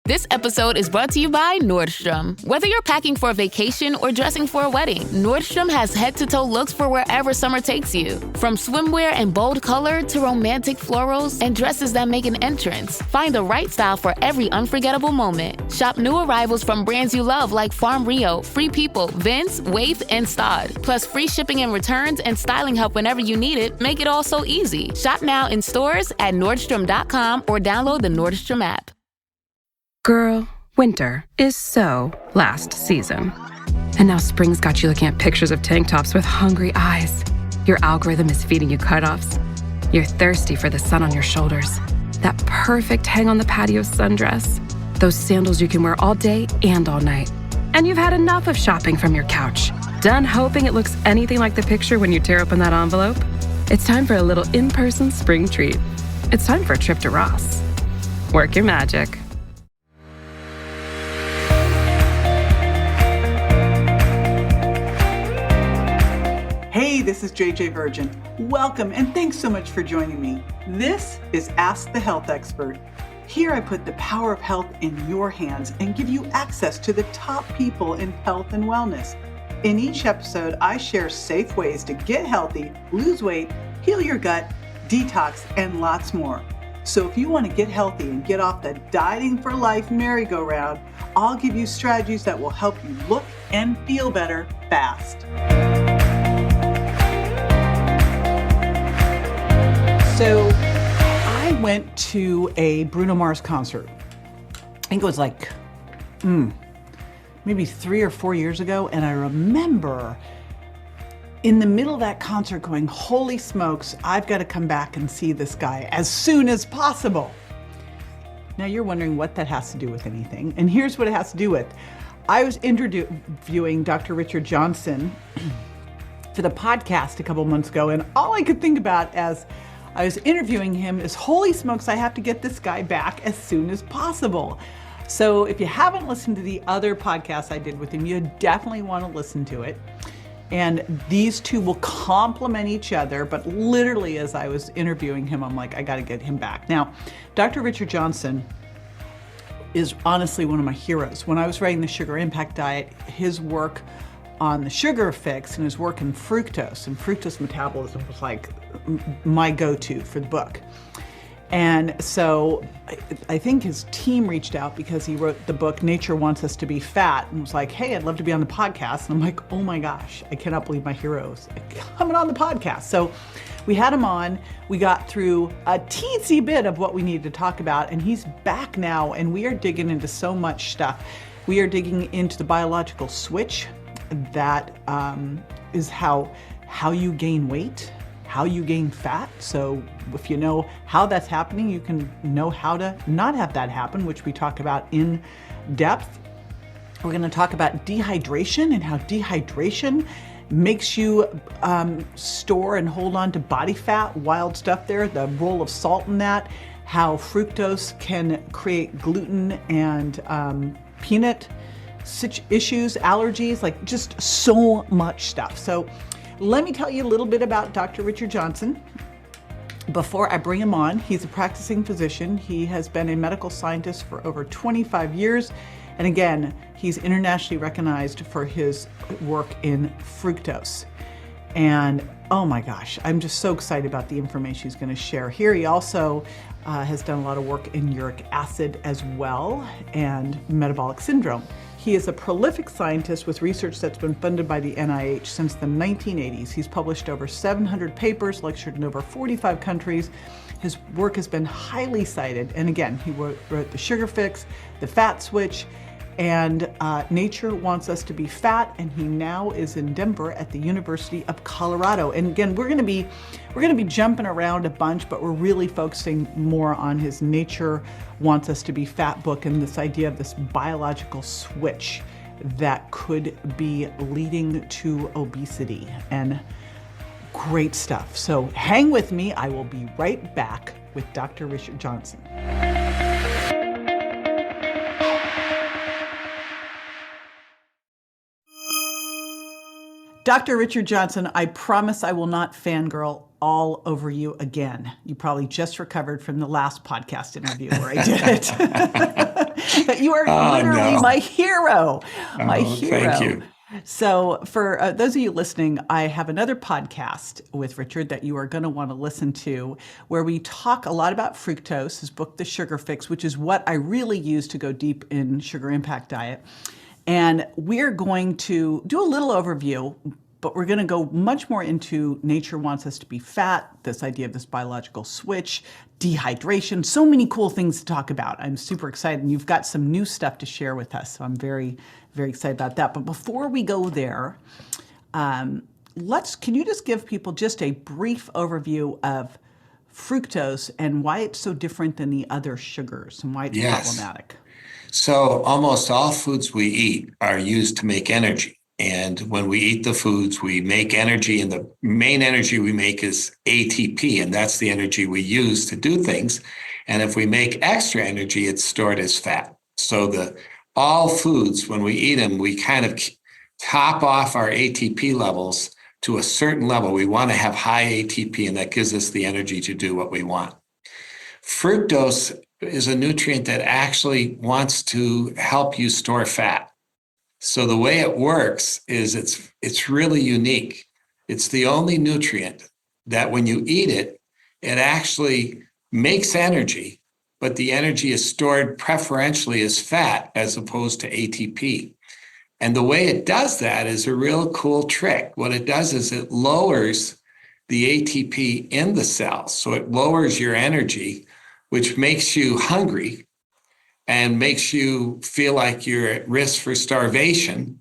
This episode is brought to you by Nordstrom. Whether you're packing for a vacation or dressing for a wedding, Nordstrom has head-to-toe looks for wherever summer takes you. From swimwear and bold color to romantic florals and dresses that make an entrance, find the right style for every unforgettable moment. Shop new arrivals from brands you love like Farm Rio, Free People, Vince, Wave, and Stod. Plus free shipping and returns and styling help whenever you need it make it all so easy. Shop now in stores at Nordstrom.com or download the Nordstrom app. Girl, winter is so last season. And now spring's got you looking at pictures of tank tops with hungry eyes. Your algorithm is feeding you cutoffs. You're thirsty for the sun on your shoulders. That perfect hang on the patio sundress. Those sandals you can wear all day and all night. And you've had enough of shopping from your couch. Done hoping it looks anything like the picture when you tear open that envelope? It's time for a little in-person spring treat. It's time for a trip to Ross. Work your magic. Hey, this is JJ Virgin. Welcome and thanks so much for joining me. This is Ask the Health Expert. Here I put the power of health in your hands and give you access to the top people in health and wellness. In each episode, I share safe ways to get healthy, lose weight, heal your gut, detox, and lots more. So if you want to get healthy and get off the dieting for life merry-go-round, I'll give you strategies that will help you look and feel better fast. So I went to a Bruno Mars concert. I think it was like maybe 3 or 4 years ago. And I remember in the middle of that concert going, holy smokes, I've got to come back and see this guy as soon as possible. Now you're wondering what that has to do with anything. And here's what it has to do with. I was interviewing Dr. Richard Johnson for the podcast a couple months ago. And all I could think about as I was interviewing him is, holy smokes, I have to get this guy back as soon as possible. So if you haven't listened to the other podcasts I did with him, you definitely want to listen to it. And these two will complement each other, but literally as I was interviewing him, I'm like, I got to get him back. Now, Dr. Richard Johnson is honestly one of my heroes. When I was writing the Sugar Impact Diet, his work on the sugar fix and his work in fructose and fructose metabolism was like my go-to for the book. And so I think his team reached out because he wrote the book Nature Wants Us to Be Fat and was like, hey, I'd love to be on the podcast. And I'm like, oh my gosh, I cannot believe my heroes coming on the podcast. So we had him on, we got through a teensy bit of what we needed to talk about, and he's back now and we are digging into so much stuff. We are digging into the biological switch that is how you gain weight, how you gain fat. So if you know how that's happening, you can know how to not have that happen, which we talk about in depth. We're going to talk about dehydration and how dehydration makes you store and hold on to body fat, wild stuff there, the role of salt in that, how fructose can create gluten and peanut issues, allergies, like just so much stuff. So let me tell you a little bit about Dr. Richard Johnson. Before I bring him on, he's a practicing physician. He has been a medical scientist for over 25 years. And again, he's internationally recognized for his work in fructose. And oh my gosh, I'm just so excited about the information he's going to share here. He also has done a lot of work in uric acid as well and metabolic syndrome. He is a prolific scientist with research that's been funded by the NIH since the 1980s. He's published over 700 papers, lectured in over 45 countries. His work has been highly cited. And again, he wrote The Sugar Fix, The Fat Switch, and Nature Wants Us to Be Fat, and he now is in Denver at the University of Colorado. And again, we're gonna be jumping around a bunch, but we're really focusing more on his Nature Wants Us to Be Fat book and this idea of this biological switch that could be leading to obesity, and great stuff. So hang with me, I will be right back with Dr. Richard Johnson. Dr. Richard Johnson, I promise I will not fangirl all over you again. You probably just recovered from the last podcast interview where I did it. But you are Oh, literally no. my hero, my Oh, thank hero. you. So, for those of you listening, I have another podcast with Richard that you are going to want to listen to where we talk a lot about fructose, his book, The Sugar Fix, which is what I really use to go deep in sugar impact diet. And we're going to do a little overview, but we're going to go much more into nature wants us to be fat, this idea of this biological switch, dehydration, so many cool things to talk about. I'm super excited. And you've got some new stuff to share with us. So I'm very, very excited about that. But before we go there, can you just give people just a brief overview of fructose and why it's so different than the other sugars and why it's Yes. problematic? So almost all foods we eat are used to make energy. And when we eat the foods, we make energy, and the main energy we make is ATP, and that's the energy we use to do things. And if we make extra energy, it's stored as fat. So all foods, when we eat them, we kind of top off our ATP levels to a certain level. We want to have high ATP, and that gives us the energy to do what we want. Fructose is a nutrient that actually wants to help you store fat. So the way it works is it's really unique. It's the only nutrient that when you eat it, it actually makes energy, but the energy is stored preferentially as fat as opposed to ATP. And the way it does that is a real cool trick. What it does is it lowers the ATP in the cells. So it lowers your energy, which makes you hungry and makes you feel like you're at risk for starvation,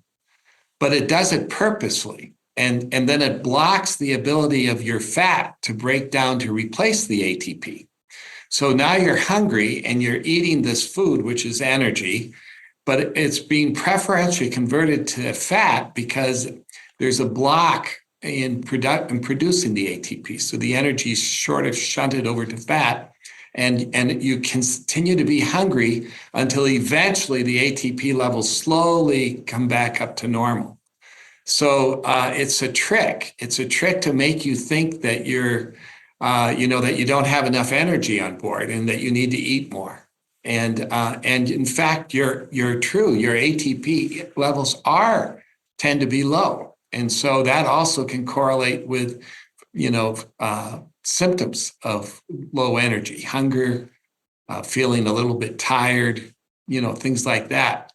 but it does it purposely. And then it blocks the ability of your fat to break down to replace the ATP. So now you're hungry and you're eating this food, which is energy, but it's being preferentially converted to fat because there's a block in producing the ATP. So the energy is sort of shunted over to fat. And you continue to be hungry until eventually the ATP levels slowly come back up to normal. So it's a trick. It's a trick to make you think that that you don't have enough energy on board and that you need to eat more. And in fact, you're true. Your ATP levels tend to be low, and so that also can correlate with symptoms of low energy, hunger, feeling a little bit tired, things like that,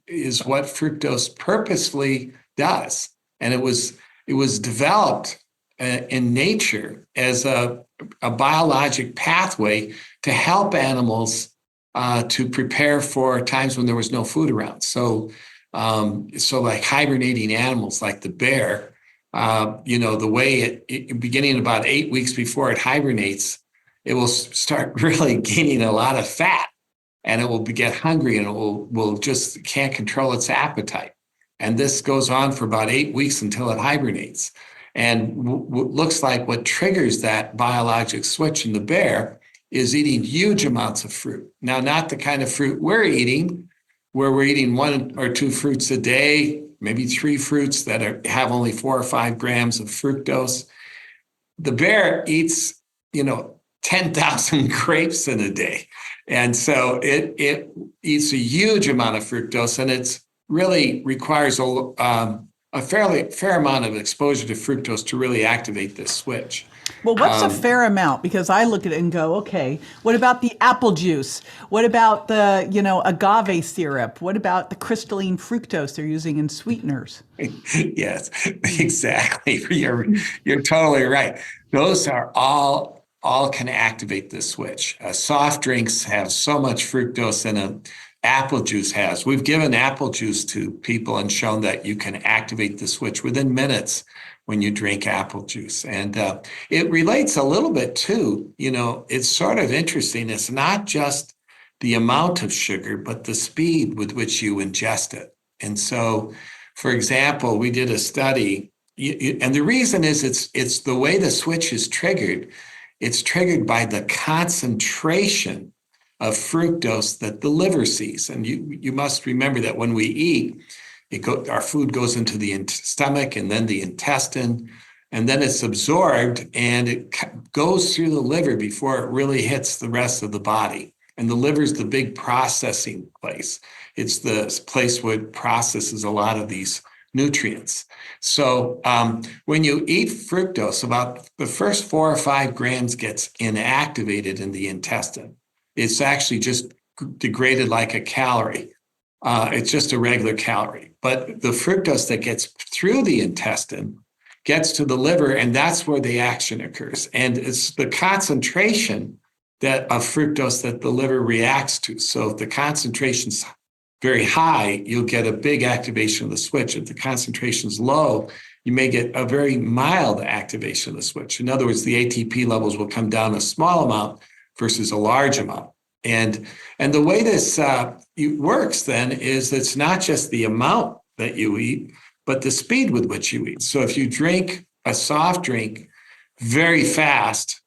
is what fructose purposefully does. And it was developed in nature as a biologic pathway to help animals to prepare for times when there was no food around. So like hibernating animals like the bear, the way it beginning about 8 weeks before it hibernates, it will start really gaining a lot of fat, and it will get hungry, and it will just can't control its appetite. And this goes on for about 8 weeks until it hibernates. And looks like what triggers that biologic switch in the bear is eating huge amounts of fruit. Now, not the kind of fruit we're eating, where we're eating 1 or 2 fruits a day, maybe 3 fruits that have only 4 or 5 grams of fructose. The bear eats, 10,000 grapes in a day. And so it eats a huge amount of fructose, and it's really requires a fair amount of exposure to fructose to really activate this switch. Well, what's a fair amount? Because I look at it and go, okay, what about the apple juice? What about the, agave syrup? What about the crystalline fructose they're using in sweeteners? Yes, exactly. You're totally right. Those are all can activate this switch. Soft drinks have so much fructose in them. Apple juice has. We've given apple juice to people and shown that you can activate the switch within minutes when you drink apple juice. And it relates a little bit too, it's sort of interesting. It's not just the amount of sugar, but the speed with which you ingest it. And so, for example, we did a study, and the reason is it's the way the switch is triggered. It's triggered by the concentration of fructose that the liver sees. And you must remember that when we eat, our food goes into the stomach and then the intestine, and then it's absorbed and it goes through the liver before it really hits the rest of the body. And the liver is the big processing place. It's the place where it processes a lot of these nutrients. So when you eat fructose, about the first 4 or 5 grams gets inactivated in the intestine. It's actually just degraded like a calorie. It's just a regular calorie. But the fructose that gets through the intestine gets to the liver, and that's where the action occurs. And it's the concentration of fructose that the liver reacts to. So if the concentration's very high, you'll get a big activation of the switch. If the concentration's low, you may get a very mild activation of the switch. In other words, the ATP levels will come down a small amount versus a large amount. And the way this works then is it's not just the amount that you eat, but the speed with which you eat. So if you drink a soft drink very fast,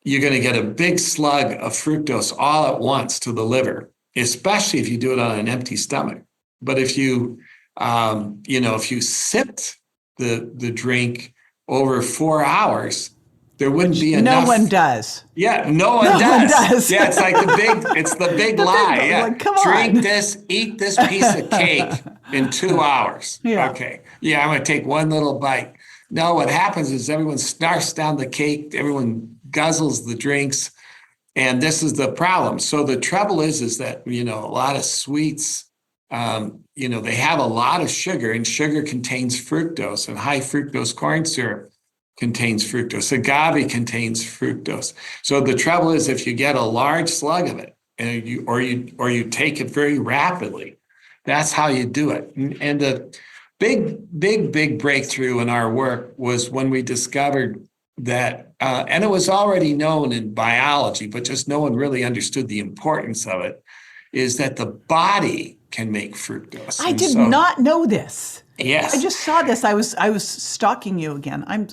you're going to get a big slug of fructose all at once to the liver, especially if you do it on an empty stomach. But if you, if you sipped the drink over 4 hours, there wouldn't be enough. No one does. Yeah, no one does. Yeah, it's like the big lie. Yeah, like, come drink on. this, eat this piece of cake in 2 hours. Yeah. Okay. Yeah, I'm going to take one little bite. No, what happens is everyone snarfs down the cake, everyone guzzles the drinks, and this is the problem. So the trouble is that, a lot of sweets, they have a lot of sugar, and sugar contains fructose, and high fructose corn syrup contains fructose. Agave contains fructose. So the trouble is, if you get a large slug of it, and you take it very rapidly, that's how you do it. And the big breakthrough in our work was when we discovered that, and it was already known in biology, but just no one really understood the importance of it, is that the body can make fructose. I did not know this. Yes. I just saw this. I was stalking you again. I'm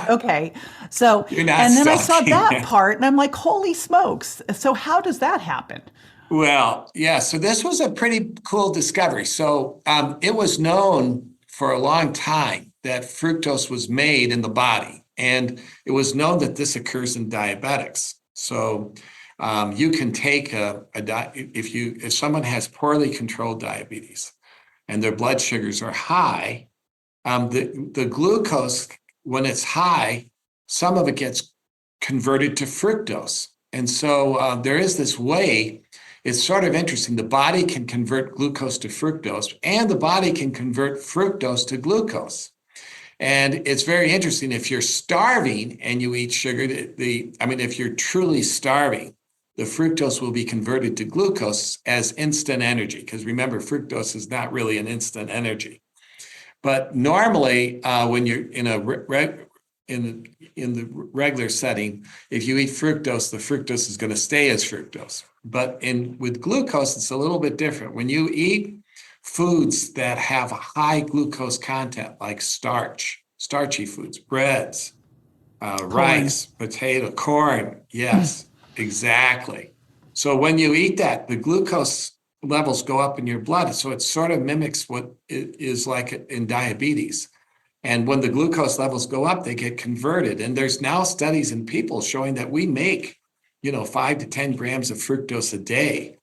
okay. So, You're not and then I saw stalking. that part and I'm like, holy smokes. So how does that happen? Well, yeah. So this was a pretty cool discovery. So it was known for a long time that fructose was made in the body. And it was known that this occurs in diabetics. So you can take if someone has poorly controlled diabetes and their blood sugars are high, the glucose, when it's high, some of it gets converted to fructose. And so there is this way. It's sort of interesting. The body can convert glucose to fructose, and the body can convert fructose to glucose. And it's very interesting. If you're starving and you eat sugar, if you're truly starving, the fructose will be converted to glucose as instant energy. Because remember, fructose is not really an instant energy. But normally, when you're in the regular setting, if you eat fructose, the fructose is going to stay as fructose. But with glucose, it's a little bit different. When you eat foods that have a high glucose content, like starchy foods, breads, rice, potato, corn. Yes, exactly. So when you eat that, the glucose levels go up in your blood. So it sort of mimics what it is like in diabetes. And when the glucose levels go up, they get converted. And there's now studies in people showing that we make, 5 to 10 grams of fructose a day,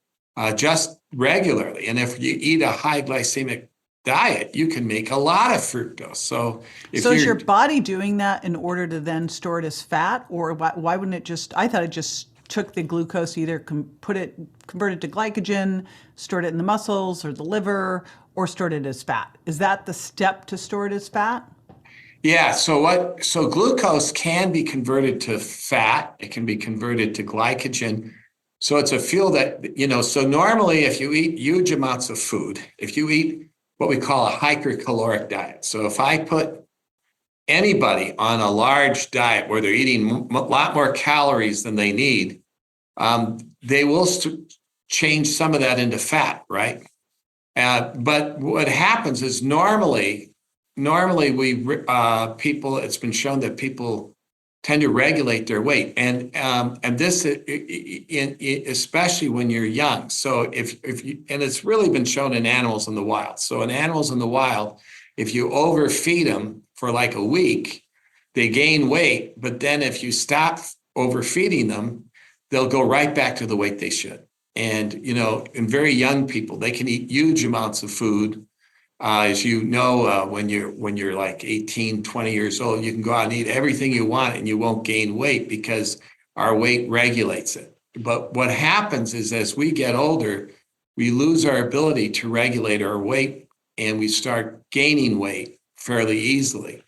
just regularly. And if you eat a high glycemic diet, you can make a lot of fructose. So is your body doing that in order to then store it as fat? Or why wouldn't it I thought it just took the glucose, either converted to glycogen, stored it in the muscles or the liver, or stored it as fat. Is that the step to store it as fat? Yeah. So glucose can be converted to fat. It can be converted to glycogen. So it's a fuel that, so normally if you eat huge amounts of food, if you eat what we call a hypercaloric diet. So if I put anybody on a large diet where they're eating a lot more calories than they need, they will change some of that into fat, right? But what happens is normally it's been shown that people tend to regulate their weight, and this especially when you're young. So and it's really been shown in animals in the wild. So in animals in the wild, if you overfeed them for like a week, they gain weight. But then if you stop overfeeding them, they'll go right back to the weight they should. And, in very young people, they can eat huge amounts of food. As you know, when you're like 18, 20 years old, you can go out and eat everything you want and you won't gain weight because our weight regulates it. But what happens is as we get older, we lose our ability to regulate our weight and we start gaining weight fairly easily.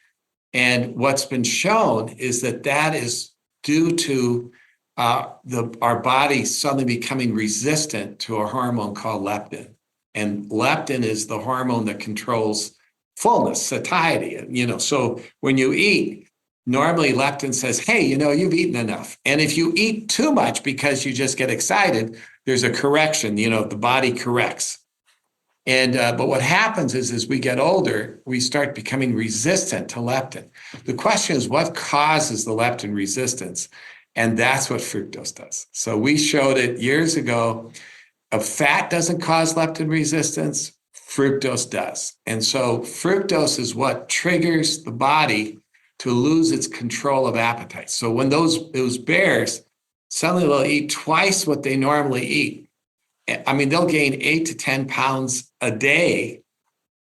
And what's been shown is that is due to our body suddenly becoming resistant to a hormone called leptin. And leptin is the hormone that controls fullness, satiety. So when you eat, normally leptin says, hey, you've eaten enough. And if you eat too much because you just get excited, there's a correction, the body corrects. And but what happens is as we get older, we start becoming resistant to leptin. The question is, what causes the leptin resistance? And that's what fructose does. So we showed it years ago. Fat doesn't cause leptin resistance, fructose does. And so fructose is what triggers the body to lose its control of appetite. So when those bears, suddenly they'll eat twice what they normally eat. I mean, they'll gain 8 to 10 pounds a day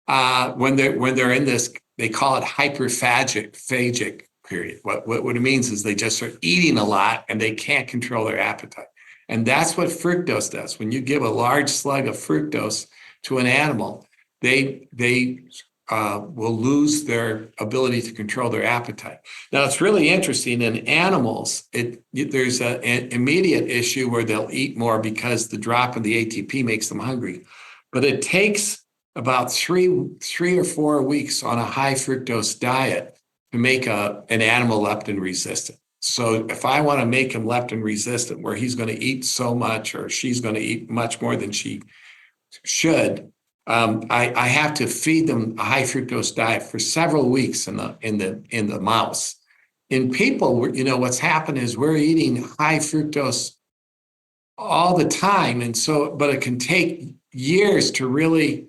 when they're in this, they call it hyperphagic period. What it means is they just start eating a lot and they can't control their appetite. And that's what fructose does. When you give a large slug of fructose to an animal, they will lose their ability to control their appetite. Now, it's really interesting. In animals, there's an immediate issue where they'll eat more because the drop in the ATP makes them hungry. But it takes about three or 4 weeks on a high fructose diet to make an animal leptin resistant. So if I want to make him leptin resistant, where he's going to eat so much or she's going to eat much more than she should, I have to feed them a high fructose diet for several weeks in the mouse. In people, what's happened is we're eating high fructose all the time, but it can take years to really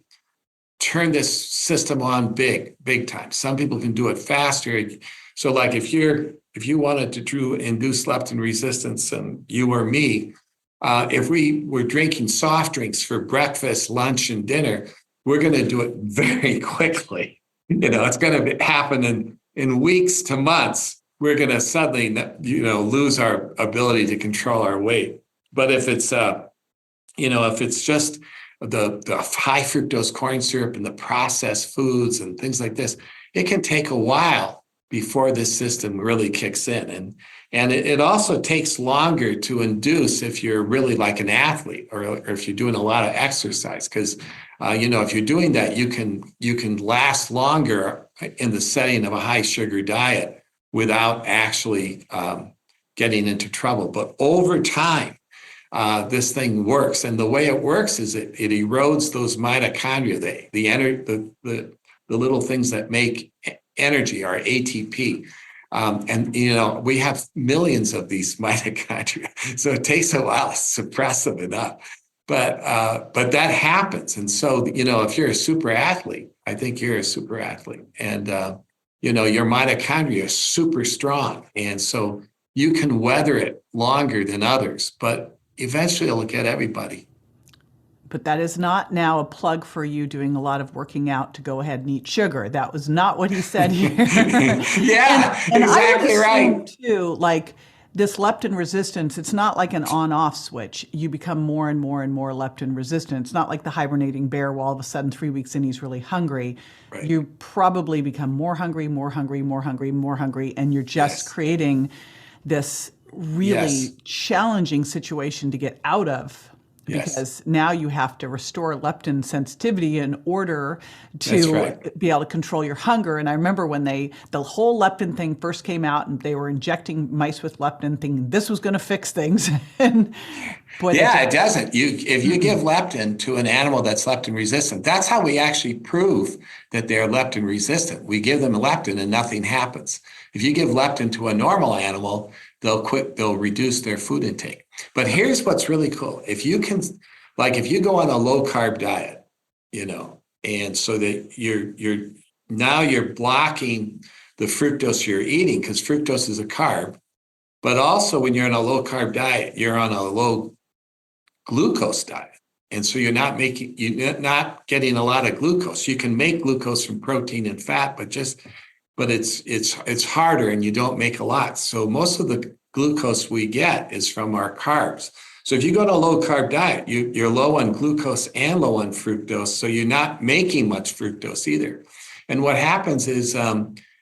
turn this system on big time. Some people can do it faster. So, like if you wanted to induce leptin resistance, and you or me, if we were drinking soft drinks for breakfast, lunch, and dinner, we're going to do it very quickly. It's going to happen in weeks to months. We're going to suddenly, lose our ability to control our weight. But if it's, if it's just the high fructose corn syrup and the processed foods and things like this, it can take a while before this system really kicks in. And it also takes longer to induce if you're really like an athlete or if you're doing a lot of exercise, because, if you're doing that, you can last longer in the setting of a high sugar diet without actually getting into trouble. But over time, this thing works. And the way it works is it erodes those mitochondria, the little things that make energy, our ATP. We have millions of these mitochondria, so it takes a while to suppress them enough. But that happens. And so, if you're a super athlete, I think you're a super athlete, and your mitochondria is super strong, and so you can weather it longer than others. But eventually, it'll get everybody. But that is not now a plug for you doing a lot of working out to go ahead and eat sugar. That was not what he said here. Yeah, and exactly right. Too, like this leptin resistance, it's not like an on-off switch. You become more and more and more leptin resistant. It's not like the hibernating bear where all of a sudden 3 weeks in he's really hungry. Right. You probably become more hungry, and you're just creating this really challenging situation to get out of. Because now you have to restore leptin sensitivity in order to be able to control your hunger. And I remember when the whole leptin thing first came out and they were injecting mice with leptin, thinking this was going to fix things. And boy, it doesn't. If you give leptin to an animal that's leptin resistant, that's how we actually prove that they're leptin resistant. We give them leptin and nothing happens. If you give leptin to a normal animal, they'll reduce their food intake. But here's what's really cool. If you go on a low carb diet, and so that you're blocking the fructose you're eating, because fructose is a carb. But also when you're on a low carb diet, you're on a low glucose diet. And so you're not getting a lot of glucose. You can make glucose from protein and fat, but it's harder and you don't make a lot. So most of the glucose we get is from our carbs. So if you go to a low carb diet, you're low on glucose and low on fructose. So you're not making much fructose either. And what happens is,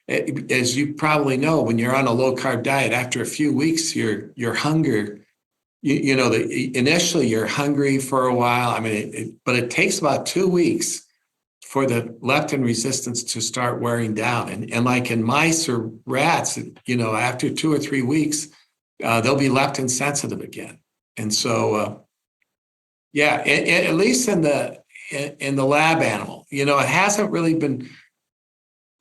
as you probably know, when you're on a low carb diet, after a few weeks, your hunger, initially you're hungry for a while. I mean, but it takes about 2 weeks for the leptin resistance to start wearing down. And like in mice or rats, after 2 or 3 weeks, they'll be leptin sensitive again. And so, at least in the lab animal, it hasn't really been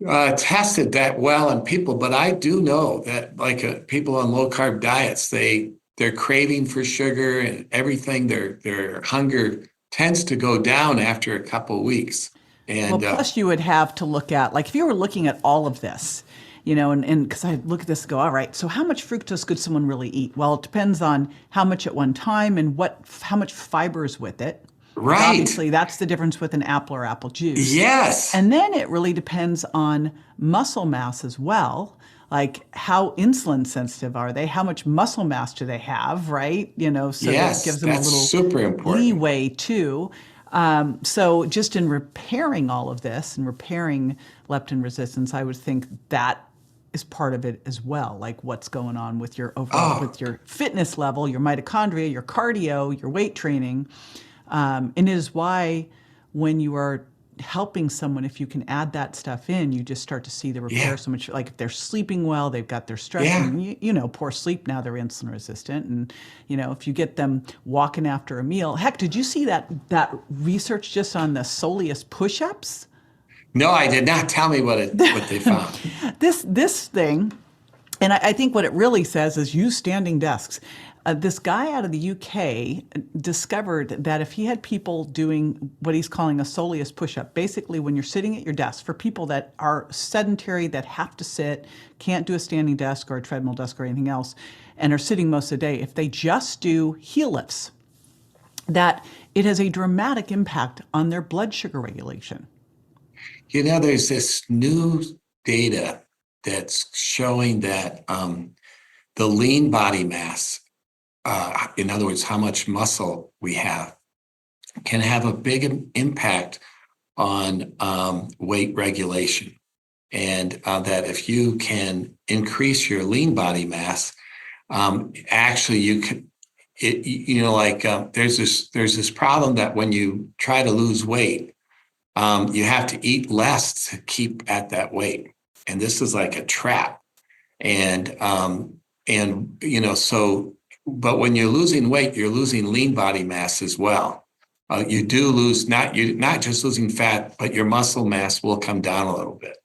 tested that well in people, but I do know that people on low carb diets, they're craving for sugar and everything. Their hunger tends to go down after a couple of weeks. And plus you would have to look at, like, if you were looking at all of this, and because I look at this and go, all right, so how much fructose could someone really eat? Well, it depends on how much at one time and how much fiber is with it. Right. Obviously, that's the difference with an apple or apple juice. Yes. And then it really depends on muscle mass as well. Like, how insulin sensitive are they? How much muscle mass do they have, right? So yes, that gives them a that's little super important. leeway too. So just in repairing all of this and repairing leptin resistance, I would think that is part of it as well. Like, what's going on with your overall, with your fitness level, your mitochondria, your cardio, your weight training. And it is why when you are helping someone, if you can add that stuff in, you just start to see the repair so much. Like, if they're sleeping well, they've got their stress, and poor sleep, now they're insulin resistant. And, if you get them walking after a meal, heck, did you see that research just on the soleus push-ups? No, I did not. Tell me what they found. This thing, and I think what it really says is use standing desks. This guy out of the UK discovered that if he had people doing what he's calling a soleus push-up, basically when you're sitting at your desk, for people that are sedentary, that have to sit, can't do a standing desk or a treadmill desk or anything else, and are sitting most of the day, if they just do heel lifts, that it has a dramatic impact on their blood sugar regulation. There's this new data that's showing that the lean body mass, in other words, how much muscle we have, can have a big impact on weight regulation. And that if you can increase your lean body mass, actually you can, there's this problem that when you try to lose weight, you have to eat less to keep at that weight. And this is like a trap. But when you're losing weight, you're losing lean body mass as well. You do lose, you're not just losing fat, but your muscle mass will come down a little bit.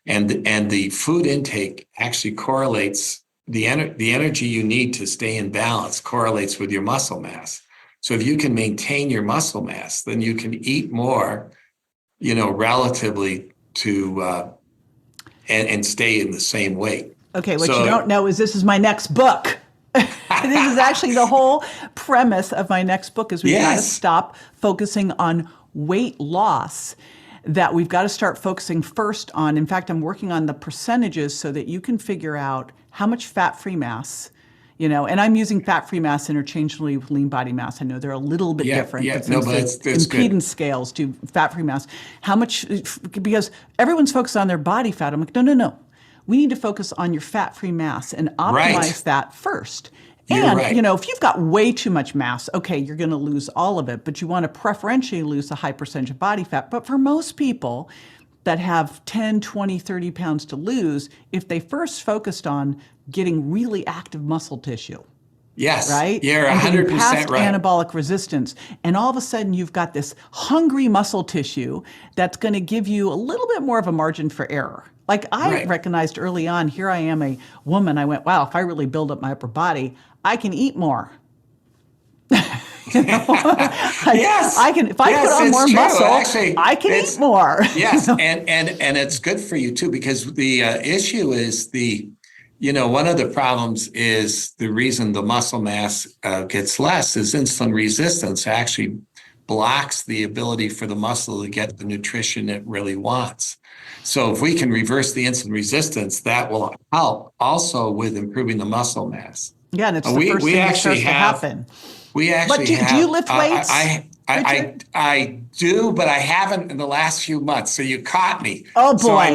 And the food intake actually correlates, the energy you need to stay in balance correlates with your muscle mass. So if you can maintain your muscle mass, then you can eat more, relatively to, and stay in the same weight. Okay, what you don't know is this is my next book. This is actually the whole premise of my next book, is we've got to stop focusing on weight loss, that we've got to start focusing first on, in fact, I'm working on the percentages so that you can figure out how much fat-free mass, and I'm using fat-free mass interchangeably with lean body mass. I know they're a little bit different. But it's impedance good. Scales do fat-free mass. How much, because everyone's focused on their body fat. I'm like, no. We need to focus on your fat-free mass and optimize that first. And, if you've got way too much mass, okay, you're going to lose all of it, but you want to preferentially lose a high percentage of body fat. But for most people that have 10, 20, 30 pounds to lose, if they first focused on getting really active muscle tissue, yes, right? You're 100% past right. Anabolic resistance. And all of a sudden you've got this hungry muscle tissue that's going to give you a little bit more of a margin for error. Like I recognized early on, here I am a woman, I went, wow, if I really build up my upper body, I can eat more. I can, if I put on more muscle, actually, I can eat more. Yes, and it's good for you too, because the issue is One of the problems is the reason the muscle mass gets less is insulin resistance actually blocks the ability for the muscle to get the nutrition it really wants. So if we can reverse the insulin resistance, that will help also with improving the muscle mass. Yeah, and it's the first thing that starts to happen. We actually do you lift weights? I do, but I haven't in the last few months. So you caught me. Oh boy! So I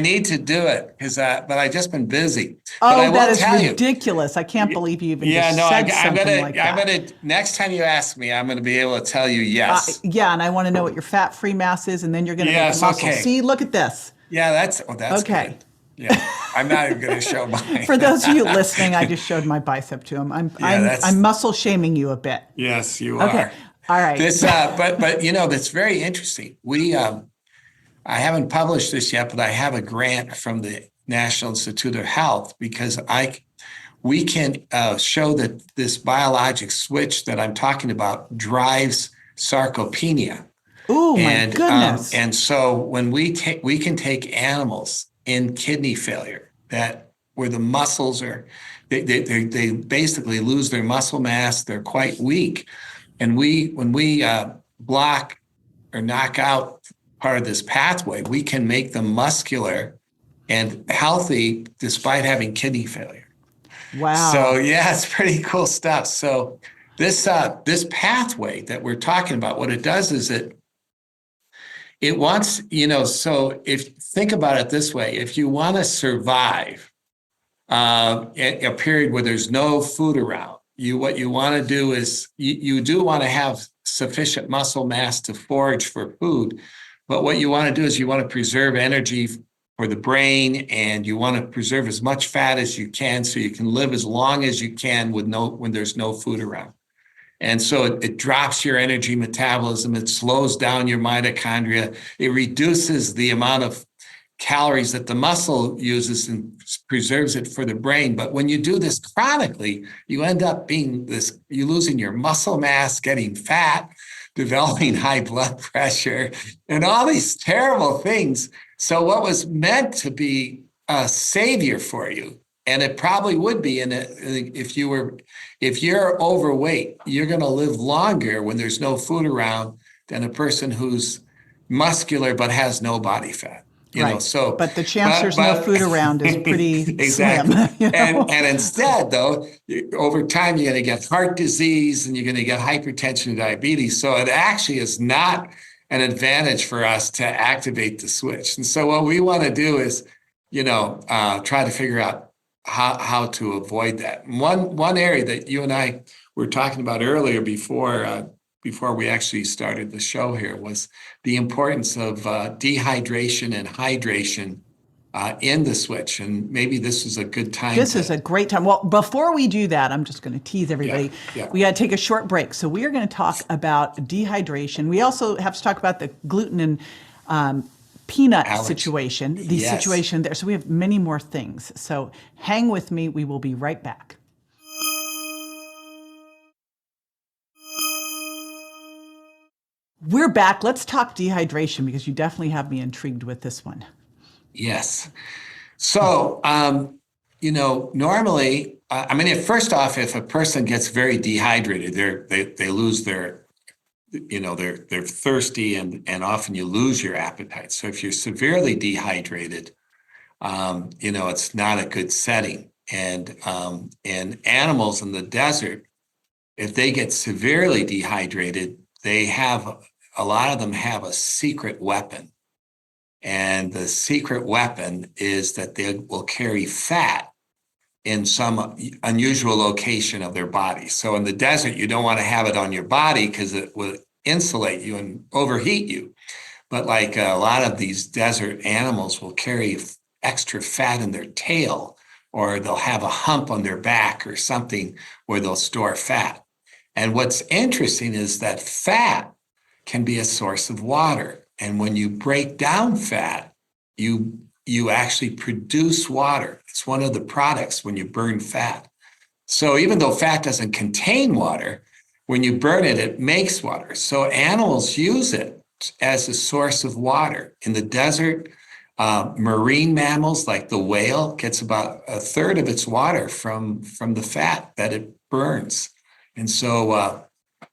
need to do it but I've just been busy. Oh, that is ridiculous! I can't believe you even said something like that. I'm gonna next time you ask me, I'm gonna be able to tell you yes. And I want to know what your fat-free mass is, and then you're gonna make muscle. Okay. See, look at this. Yeah, that's okay. Good. Yeah, I'm not even going to show mine. For those of you listening, I just showed my bicep to him. I'm muscle shaming you a bit. Yes, you are. Okay, all right. This, but that's very interesting. I haven't published this yet, but I have a grant from the National Institute of Health because we can show that this biologic switch that I'm talking about drives sarcopenia. Oh my goodness! And so when we can take animals in kidney failure where the muscles are, they basically lose their muscle mass. They're quite weak, and when we block or knock out part of this pathway, we can make them muscular and healthy despite having kidney failure. Wow! So yeah, it's pretty cool stuff. So this pathway that we're talking about, what it does is it wants, so think about it this way, if you want to survive a period where there's no food around, what you want to do is you do want to have sufficient muscle mass to forage for food, but what you want to do is you want to preserve energy for the brain, and you want to preserve as much fat as you can so you can live as long as you can when there's no food around. And so it drops your energy metabolism. It slows down your mitochondria. It reduces the amount of calories that the muscle uses and preserves it for the brain. But when you do this chronically, you end up you're losing your muscle mass, getting fat, developing high blood pressure, and all these terrible things. So what was meant to be a savior for you, and it probably would be if you're overweight, you're going to live longer when there's no food around than a person who's muscular but has no body fat. But the chance there's no food around is pretty exactly. slim. And instead, though, over time you're going to get heart disease and you're going to get hypertension and diabetes. So it actually is not an advantage for us to activate the switch. And so what we want to do is, try to figure out how to avoid that. One area that you and I were talking about earlier before we actually started the show here was the importance of dehydration and hydration in the switch. And maybe this is a good time. This is a great time. Well, before we do that, I'm just going to tease everybody. Yeah. We got to take a short break. So we are going to talk about dehydration. We also have to talk about the gluten and peanut situation, situation there. So we have many more things. So hang with me. We will be right back. We're back. Let's talk dehydration because you definitely have me intrigued with this one. Yes. So, normally, first off, if a person gets very dehydrated, they lose they're thirsty and often you lose your appetite. So if you're severely dehydrated, it's not a good setting. And animals in the desert, if they get severely dehydrated, a lot of them have a secret weapon. And the secret weapon is that they will carry fat in some unusual location of their body. So in the desert, you don't want to have it on your body because it will insulate you and overheat you. But like a lot of these desert animals will carry extra fat in their tail, or they'll have a hump on their back or something where they'll store fat. And what's interesting is that fat can be a source of water. And when you break down fat, you actually produce water. It's one of the products when you burn fat. So even though fat doesn't contain water, when you burn it, it makes water. So animals use it as a source of water. In the desert, Marine mammals like the whale gets about a third of its water from the fat that it burns. And so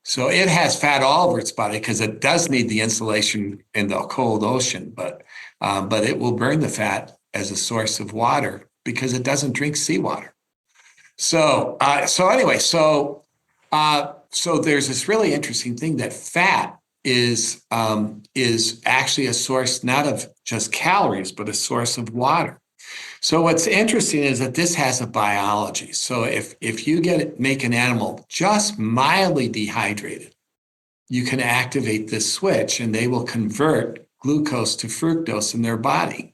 it has fat all over its body because it does need the insulation in the cold ocean, but it will burn the fat as a source of water because it doesn't drink seawater. So there's this really interesting thing that fat is actually a source not of just calories, but a source of water. So what's interesting is that this has a biology. So if you make an animal just mildly dehydrated, you can activate this switch and they will convert glucose to fructose in their body.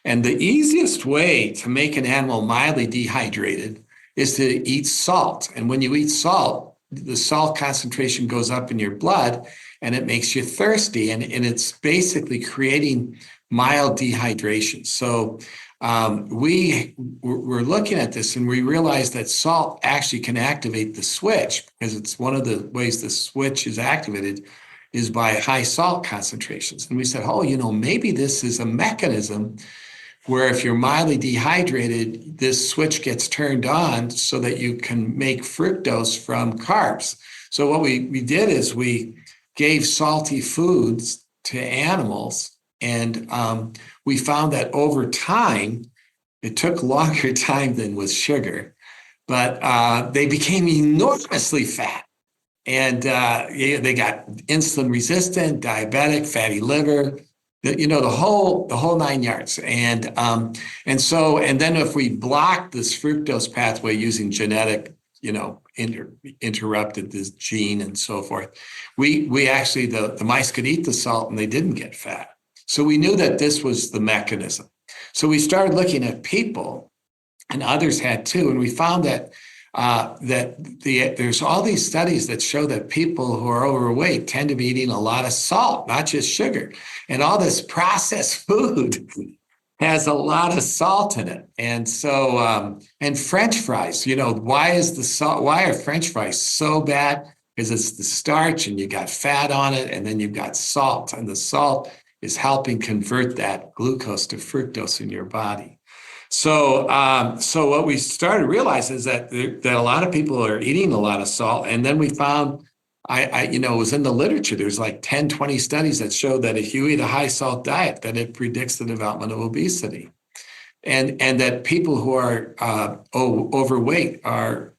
And the easiest way to make an animal mildly dehydrated is to eat salt. And when you eat salt, the salt concentration goes up in your blood and it makes you thirsty. And it's basically creating mild dehydration. So we were looking at this and we realized that salt actually can activate the switch, because it's one of the ways the switch is activated is by high salt concentrations. And we said, maybe this is a mechanism where if you're mildly dehydrated, this switch gets turned on so that you can make fructose from carbs. So what we did is we gave salty foods to animals, and we found that over time, it took longer time than with sugar, but they became enormously fat. And they got insulin resistant, diabetic, fatty liver, the whole 9 yards. And then if we blocked this fructose pathway using genetic, interrupted this gene and so forth, we actually, the mice could eat the salt and they didn't get fat. So we knew that this was the mechanism. So we started looking at people, and others had too, and we found that there's all these studies that show that people who are overweight tend to be eating a lot of salt, not just sugar. And all this processed food has a lot of salt in it. And so, and French fries, why are French fries so bad? Because it's the starch and you got fat on it, and then you've got salt, and the salt is helping convert that glucose to fructose in your body. So what we started to realize is that a lot of people are eating a lot of salt. And then we found, it was in the literature, there's like 10, 20 studies that show that if you eat a high salt diet, that it predicts the development of obesity. And that people who are overweight are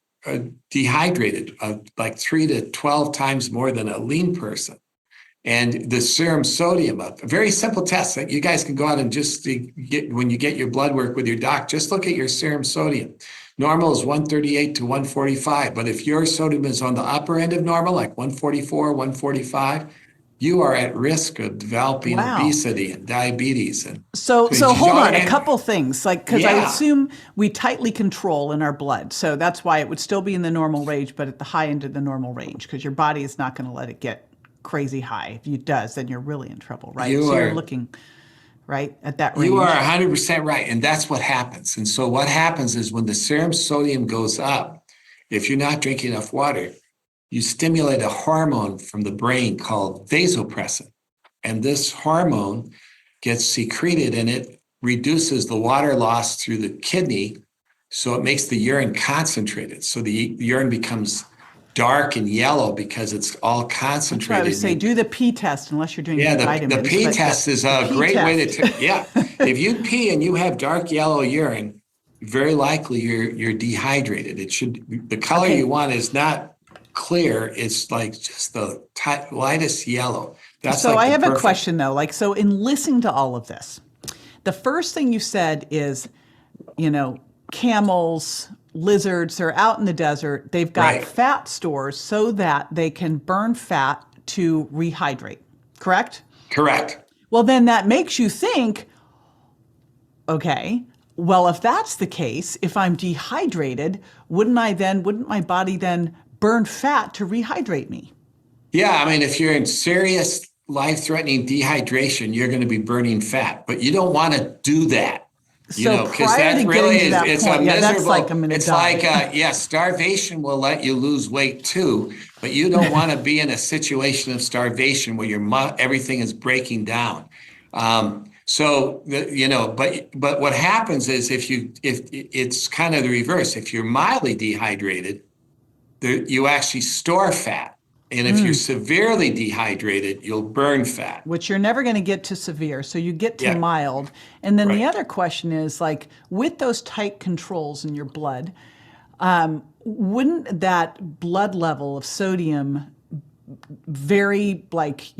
dehydrated like 3 to 12 times more than a lean person. And the serum sodium, a very simple test that you guys can go out and just when you get your blood work with your doc, just look at your serum sodium. Normal is 138 to 145. But if your sodium is on the upper end of normal, like 144, 145, you are at risk of developing obesity and diabetes. And so hold on, a couple things, because I assume we tightly control in our blood. So that's why it would still be in the normal range, but at the high end of the normal range, because your body is not going to let it get crazy high. If it does, then you're really in trouble, right? You're looking right at that range. You are 100% right. And that's what happens. And so what happens is when the serum sodium goes up, if you're not drinking enough water, you stimulate a hormone from the brain called vasopressin. And this hormone gets secreted and it reduces the water loss through the kidney. So it makes the urine concentrated. So the urine becomes dark and yellow because it's all concentrated. I would say do the pee test unless you're doing vitamins. The pee test is a great way to if you pee and you have dark yellow urine, very likely you're dehydrated. The color you want is not clear. It's like just the lightest yellow. That's so I have a question though. So in listening to all of this, the first thing you said is, camels, lizards are out in the desert. They've got fat stores so that they can burn fat to rehydrate. Correct? Correct. Well, then that makes you think, okay, well, if that's the case, if I'm dehydrated, wouldn't my body then burn fat to rehydrate me? Yeah, I mean, if you're in serious life-threatening dehydration, you're going to be burning fat, but you don't want to do that. Because that really is, it's a miserable, that's like I'm gonna die. Starvation will let you lose weight too, but you don't want to be in a situation of starvation where everything is breaking down. So, but what happens is if it's kind of the reverse, if you're mildly dehydrated, you actually store fat. And if you're severely dehydrated, you'll burn fat. Which you're never going to get to severe. So you get to Yeah. mild. And then the Right. other question is like, with those tight controls in your blood, wouldn't that blood level of sodium vary, like,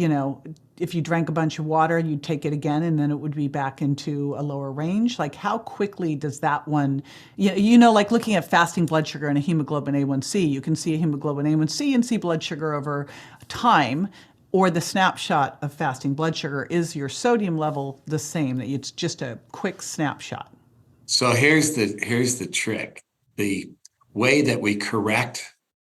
if you drank a bunch of water, you'd take it again and then it would be back into a lower range? Like, how quickly does that one, like looking at fasting blood sugar and a hemoglobin A1C, you can see a hemoglobin A1C and see blood sugar over time, or the snapshot of fasting blood sugar. Is your sodium level the same? That it's just a quick snapshot? So here's the trick. The way that we correct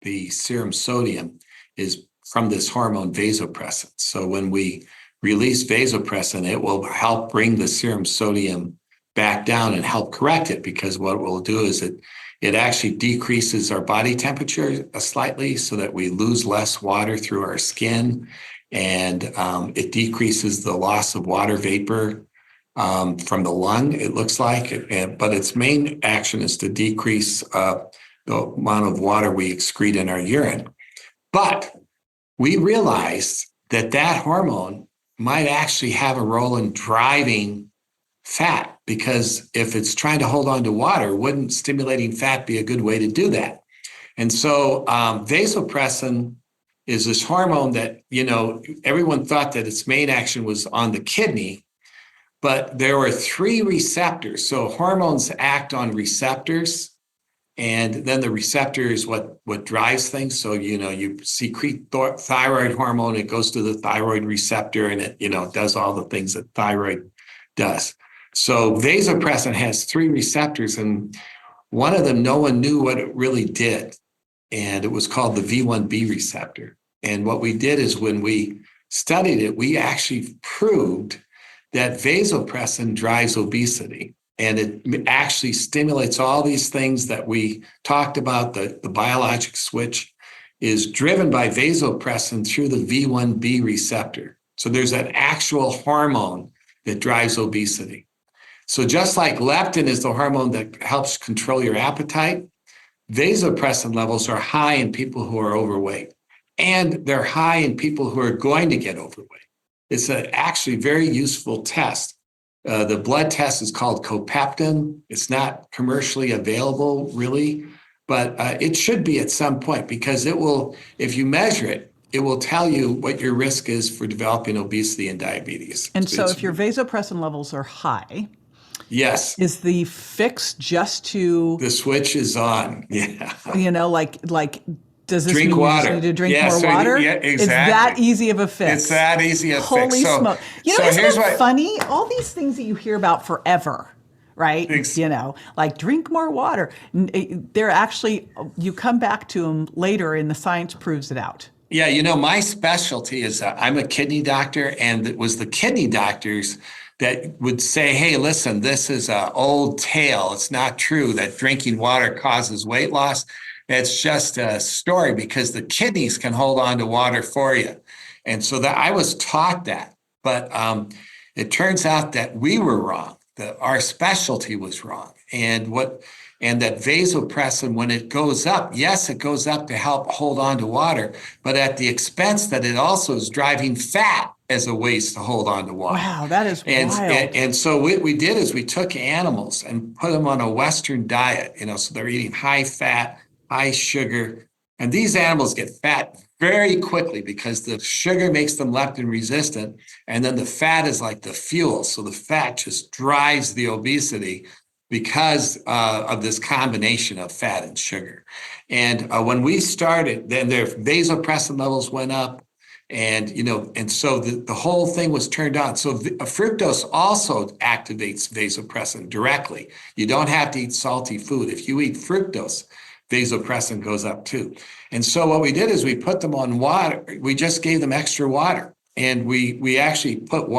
the serum sodium is from this hormone vasopressin. So when we release vasopressin, it will help bring the serum sodium back down and help correct it, because what it will do is it actually decreases our body temperature slightly so that we lose less water through our skin, and it decreases the loss of water vapor from the lung, it looks like. But its main action is to decrease the amount of water we excrete in our urine. But we realized that hormone might actually have a role in driving fat, because if it's trying to hold on to water, wouldn't stimulating fat be a good way to do that? And so vasopressin is this hormone that, everyone thought that its main action was on the kidney, but there were 3 receptors. So hormones act on receptors, and then the receptor is what drives things. So, you secrete thyroid hormone, it goes to the thyroid receptor, and it, does all the things that thyroid does. So vasopressin has 3 receptors, and one of them, no one knew what it really did. And it was called the V1B receptor. And what we did is, when we studied it, we actually proved that vasopressin drives obesity. And it actually stimulates all these things that we talked about. The biologic switch is driven by vasopressin through the V1B receptor. So there's an actual hormone that drives obesity. So just like leptin is the hormone that helps control your appetite, vasopressin levels are high in people who are overweight, and they're high in people who are going to get overweight. It's actually very useful test. The blood test is called copeptin. It's not commercially available, really, but it should be at some point, because it will, if you measure it, it will tell you what your risk is for developing obesity and diabetes. And so if your vasopressin levels are high, yes, is the fix just to... The switch is on, yeah. Does this drink mean water. You just need to drink more water? Yeah, exactly. It's that easy of a fix. It's that easy of a Holy fix. smoke. Isn't it funny? All these things that you hear about forever, right? Like drink more water. They're actually, you come back to them later and the science proves it out. Yeah, my specialty is I'm a kidney doctor, and it was the kidney doctors that would say, hey, listen, this is an old tale. It's not true that drinking water causes weight loss. It's just a story, because the kidneys can hold on to water for you. And so that I was taught that, but it turns out that we were wrong, that our specialty was wrong. And that vasopressin, when it goes up, yes, it goes up to help hold on to water, but at the expense that it also is driving fat as a ways to hold on to water. Wow, that is wild. And so what we did is we took animals and put them on a Western diet, so they're eating high fat, high sugar. And these animals get fat very quickly because the sugar makes them leptin resistant. And then the fat is like the fuel. So the fat just drives the obesity because of this combination of fat and sugar. And when we started, then their vasopressin levels went up. And, and so the whole thing was turned on. So fructose also activates vasopressin directly. You don't have to eat salty food. If you eat fructose, vasopressin goes up too. And so what we did is we put them on water. We just gave them extra water. And we actually put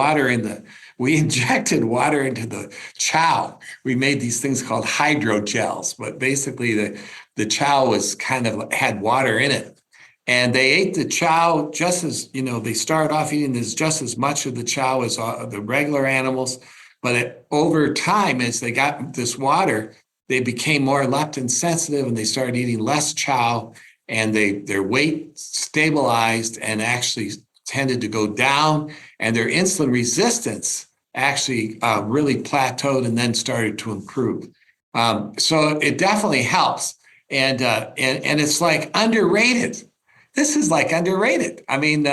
we injected water into the chow. We made these things called hydrogels, but basically the chow was had water in it. And they ate the chow just as, they started off eating this just as much of the chow as the regular animals. But over time, as they got this water, they became more leptin sensitive and they started eating less chow, and their weight stabilized and actually tended to go down, and their insulin resistance actually really plateaued and then started to improve. So it definitely helps. And it's like underrated. This is like underrated. I mean,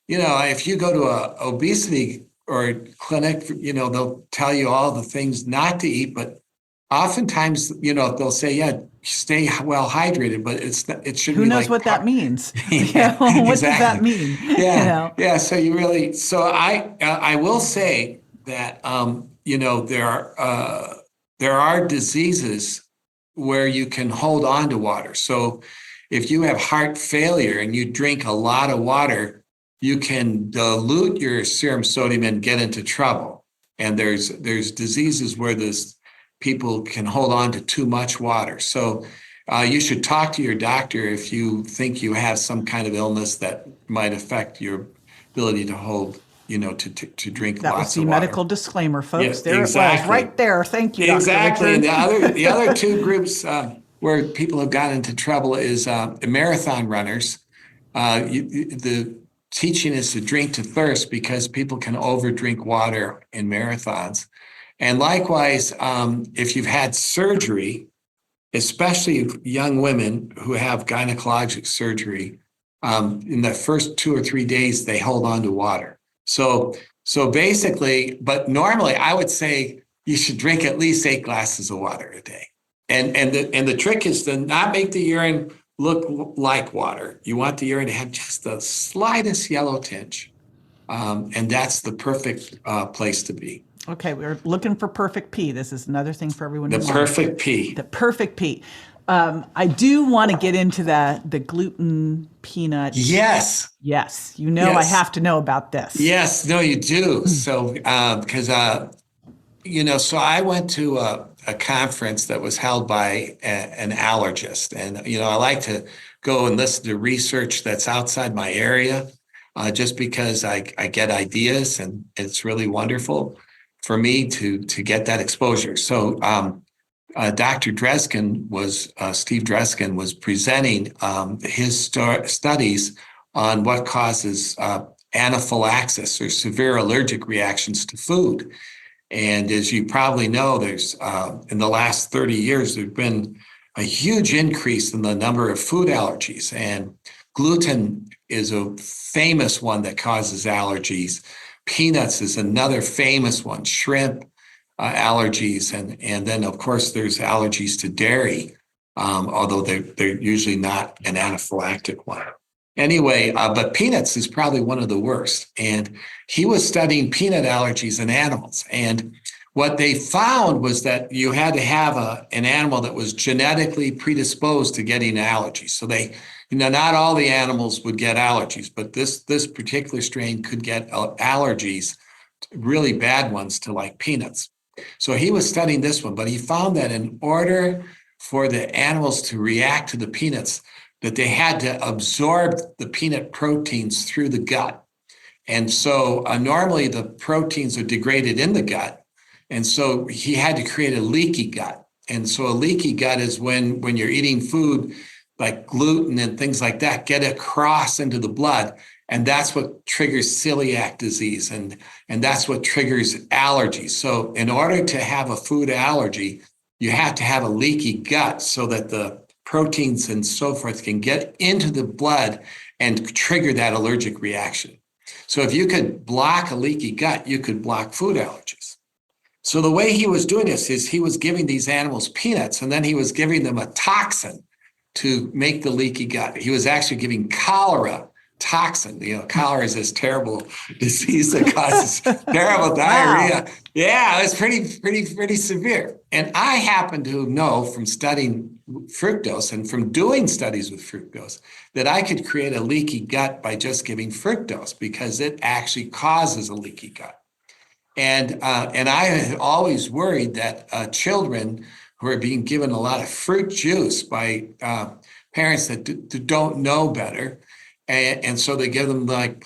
if you go to a obesity or clinic, they'll tell you all the things not to eat, but oftentimes, they'll say, yeah, stay well hydrated, but it should be. Who knows what that means? Yeah, what exactly. does that mean? Yeah, yeah. So I will say that there are diseases where you can hold on to water. So if you have heart failure and you drink a lot of water, you can dilute your serum sodium and get into trouble. And there's diseases where people can hold on to too much water. So you should talk to your doctor if you think you have some kind of illness that might affect your ability to hold, to drink that lots was of the water. medical disclaimer, folks. Yes, there exactly. It was, right there. Thank you, Exactly. Dr. And Richard. the other two groups where people have gotten into trouble is marathon runners. The teaching is to drink to thirst because people can overdrink water in marathons. And likewise, if you've had surgery, especially young women who have gynecologic surgery, in the first 2 or 3 days, they hold on to water. So basically, but normally I would say you should drink at least 8 glasses of water a day. And the trick is to not make the urine look like water. You want the urine to have just the slightest yellow tinge. And that's the perfect place to be. Okay, we're looking for perfect pee. This is another thing for everyone to The know. perfect pee. The perfect pee. I do want to get into the gluten peanut. Yes. Yes. I have to know about this. Yes. No, you do. So, because, so I went to a conference that was held by an allergist. And, I like to go and listen to research that's outside my area just because I get ideas, and it's really wonderful for me to get that exposure. So Dr. Steve Dreskin was presenting his studies on what causes anaphylaxis or severe allergic reactions to food. And as you probably know, there's in the last 30 years, there's been a huge increase in the number of food allergies. And gluten is a famous one that causes allergies. Peanuts is another famous one, shrimp allergies. And then, of course, there's allergies to dairy, although they're usually not an anaphylactic one. Anyway, but peanuts is probably one of the worst. And he was studying peanut allergies in animals. And what they found was that you had to have an animal that was genetically predisposed to getting allergies. So not all the animals would get allergies, but this particular strain could get allergies, really bad ones, to like peanuts. So he was studying this one, but he found that in order for the animals to react to the peanuts, that they had to absorb the peanut proteins through the gut. And so normally the proteins are degraded in the gut. And so he had to create a leaky gut. And so a leaky gut is when you're eating food like gluten and things like that, get across into the blood. And that's what triggers celiac disease. And that's what triggers allergies. So in order to have a food allergy, you have to have a leaky gut so that the proteins and so forth can get into the blood and trigger that allergic reaction. So if you could block a leaky gut, you could block food allergies. So the way he was doing this is he was giving these animals peanuts, and then he was giving them a toxin to make the leaky gut. He was actually giving cholera toxin. Cholera is this terrible disease that causes terrible diarrhea. Wow. Yeah, it was pretty severe. And I happen to know from studying fructose and from doing studies with fructose that I could create a leaky gut by just giving fructose, because it actually causes a leaky gut. And I had always worried that children who are being given a lot of fruit juice by parents that don't know better. And so they give them like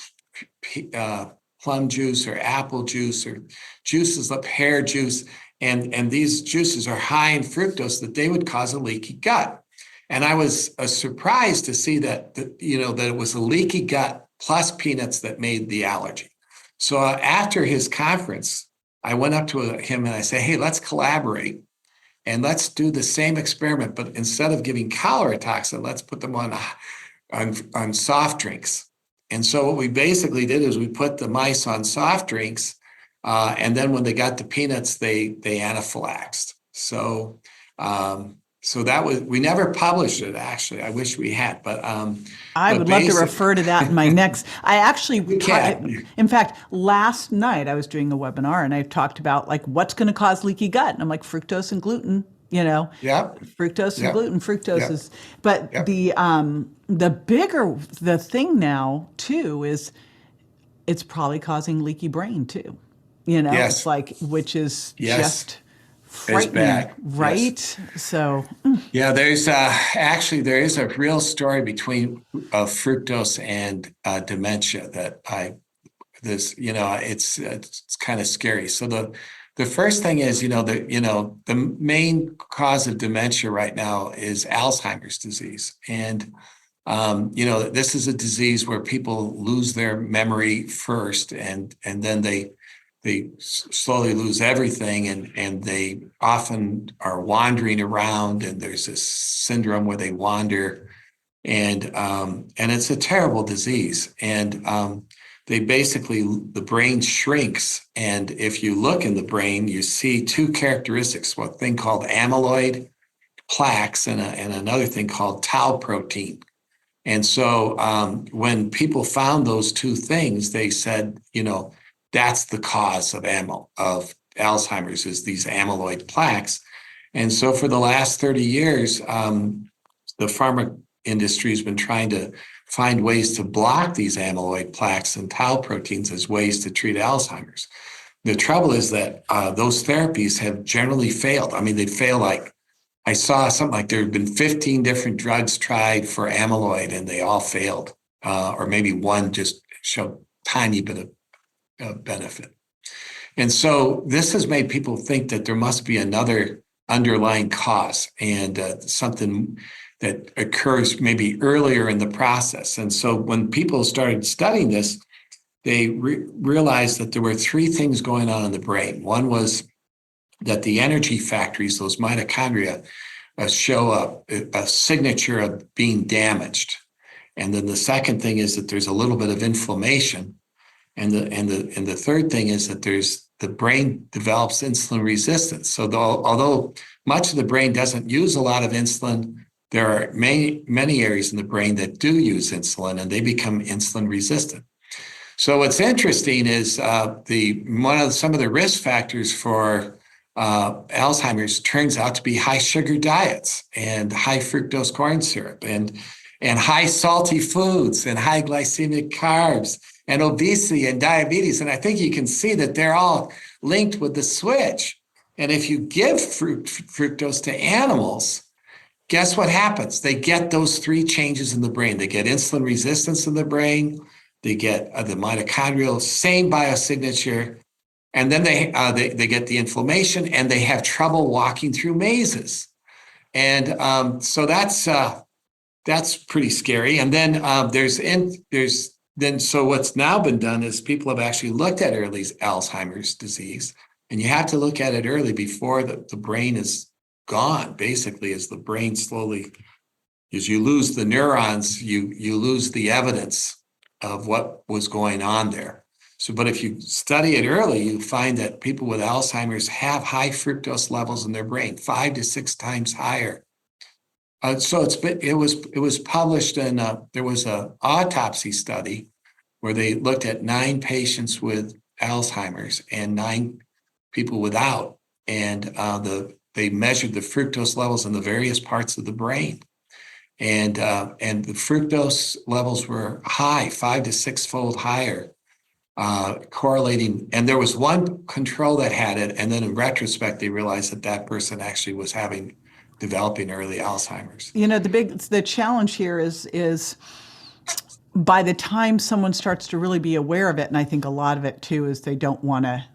plum juice or apple juice or juices like pear juice. And these juices are high in fructose that they would cause a leaky gut. And I was surprised to see that it was a leaky gut plus peanuts that made the allergy. So after his conference, I went up to him and I said, hey, let's collaborate and let's do the same experiment, but instead of giving cholera toxin, let's put them on soft drinks. And so what we basically did is we put the mice on soft drinks, and then when they got the peanuts, they anaphylaxed. So that was, we never published it, actually. I wish we had, but I would love to refer to that in my next. I actually, in fact, last night I was doing a webinar and I talked about like what's going to cause leaky gut, and I'm like fructose and gluten. Fructose and gluten. Fructose is, but the thing now too is it's probably causing leaky brain too. It's like, which is just frightening, right? Yes. So there is a real story between fructose and dementia that it's kind of scary. So the first thing is, the main cause of dementia right now is Alzheimer's disease. And, this is a disease where people lose their memory first, and then they slowly lose everything, and they often are wandering around, and there's this syndrome where they wander, and it's a terrible disease. And the brain shrinks. And if you look in the brain, you see two characteristics, one thing called amyloid plaques and another thing called tau protein. And so when people found those two things, they said, that's the cause of Alzheimer's, is these amyloid plaques. And so for the last 30 years, the pharma industry has been trying to find ways to block these amyloid plaques and tau proteins as ways to treat Alzheimer's. The trouble is that those therapies have generally failed. I mean, they fail like, I saw something like there have been 15 different drugs tried for amyloid and they all failed, or maybe one just showed tiny bit of benefit. And so this has made people think that there must be another underlying cause and something that occurs maybe earlier in the process. And so when people started studying this, they realized that there were three things going on in the brain. One was that the energy factories, those mitochondria, show a signature of being damaged. And then the second thing is that there's a little bit of inflammation. And the third thing is that the brain develops insulin resistance. So although much of the brain doesn't use a lot of insulin, there are many areas in the brain that do use insulin, and they become insulin resistant. So what's interesting is some of the risk factors for Alzheimer's turns out to be high sugar diets and high fructose corn syrup and high salty foods and high glycemic carbs and obesity and diabetes. And I think you can see that they're all linked with the switch. And if you give fructose to animals, guess what happens? They get those three changes in the brain. They get insulin resistance in the brain. They get the mitochondrial, same biosignature. And then they get the inflammation and they have trouble walking through mazes. And so that's pretty scary. And then so what's now been done is people have actually looked at early Alzheimer's disease, and you have to look at it early before the brain is gone. Basically, as the brain slowly, as you lose the neurons, you lose the evidence of what was going on there. So, but if you study it early, you find that people with Alzheimer's have high fructose levels in their brain, 5 to 6 times higher. So it was published in there was an autopsy study where they looked at 9 patients with Alzheimer's and 9 people without, and they measured the fructose levels in the various parts of the brain, and the fructose levels were high, 5 to 6-fold higher, correlating. And there was one control that had it, and then in retrospect they realized that person actually was having developing early Alzheimer's. The challenge here is by the time someone starts to really be aware of it, and I think a lot of it too is they don't want to,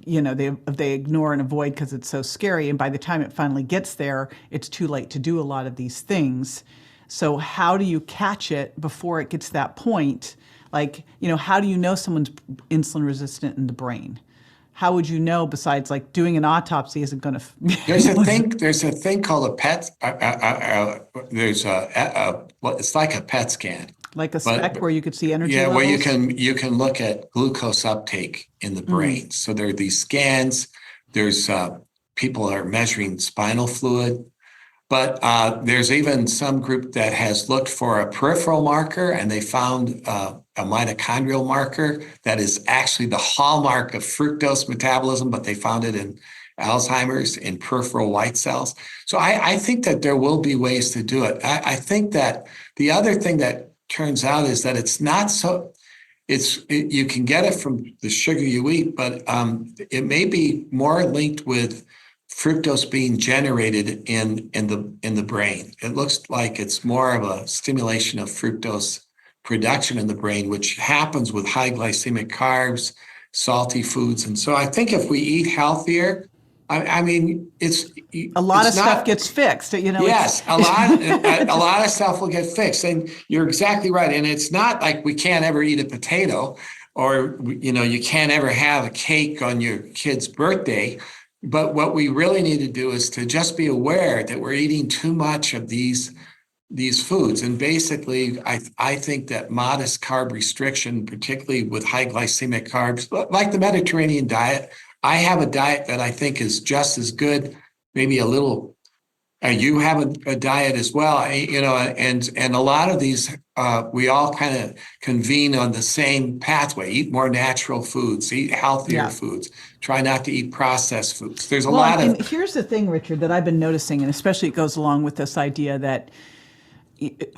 they ignore and avoid because it's so scary. And by the time it finally gets there, it's too late to do a lot of these things. So how do you catch it before it gets to that point? Like, how do you know someone's insulin resistant in the brain? How would you know besides like doing an autopsy isn't going to? There's a thing called a PET. It's like a PET scan. Like a spec where you could see energy levels? levels? Where you can look at glucose uptake in the brain. So there are these scans. There's people are measuring spinal fluid. But there's even some group that has looked for a peripheral marker, and they found a mitochondrial marker that is actually the hallmark of fructose metabolism, but they found it in Alzheimer's in peripheral white cells. So I think that there will be ways to do it. I think that the other thing that turns out is that it's not so, you can get it from the sugar you eat, but it may be more linked with fructose being generated in the brain. It looks like it's more of a stimulation of fructose production in the brain, which happens with high glycemic carbs, salty foods. And so I think if we eat healthier, it's a lot of stuff ggets fixed. Yes, a lot of stuff will get fixed. And you're exactly right. And it's not like we can't ever eat a potato, or you can't ever have a cake on your kid's birthday. But what we really need to do is to just be aware that we're eating too much of these foods. And basically, I think that modest carb restriction, particularly with high glycemic carbs, like the Mediterranean diet, I have a diet that I think is just as good, maybe a little. You have a diet as well, and a lot of these, we all kind of convene on the same pathway: eat more natural foods, eat healthier foods, try not to eat processed foods. There's a lot of. And here's the thing, Richard, that I've been noticing, and especially it goes along with this idea that,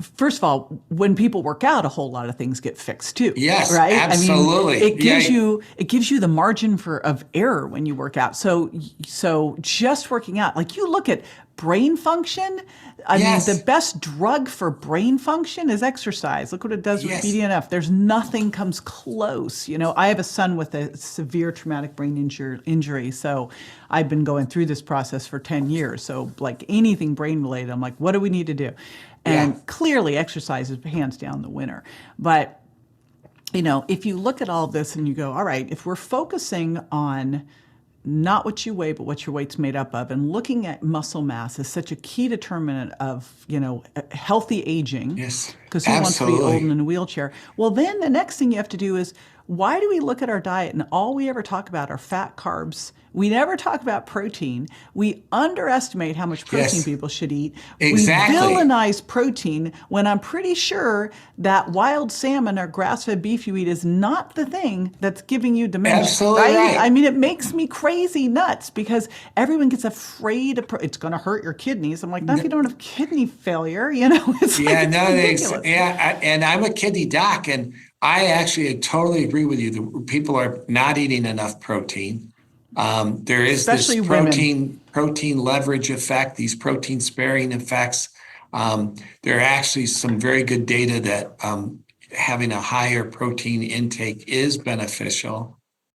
first of all, when people work out, a whole lot of things get fixed too. Yes, right? absolutely. It gives you the margin of error when you work out. So just working out, like you look at brain function. I mean, the best drug for brain function is exercise. Look what it does with BDNF. There's nothing comes close. I have a son with a severe traumatic brain injury. So I've been going through this process for 10 years. So like anything brain related, I'm like, what do we need to do? And clearly exercise is hands down the winner. But, if you look at all this and you go, all right, if we're focusing on not what you weigh, but what your weight's made up of, and looking at muscle mass is such a key determinant of, healthy aging. Yes, because who wants to be old and in a wheelchair? Well, then the next thing you have to do is, why do we look at our diet and all we ever talk about are fat, carbs? We never talk about protein. We underestimate how much protein people should eat. Exactly. We villainize protein when I'm pretty sure that wild salmon or grass-fed beef you eat is not the thing that's giving you dementia. Absolutely right. I mean, it makes me crazy nuts because everyone gets afraid of it's going to hurt your kidneys. I'm like, not if you don't have kidney failure, It's ridiculous. And I'm a kidney doc, and I actually totally agree with you. The people are not eating enough protein. There is especially this protein leverage effect, these protein sparing effects. There are actually some very good data that having a higher protein intake is beneficial.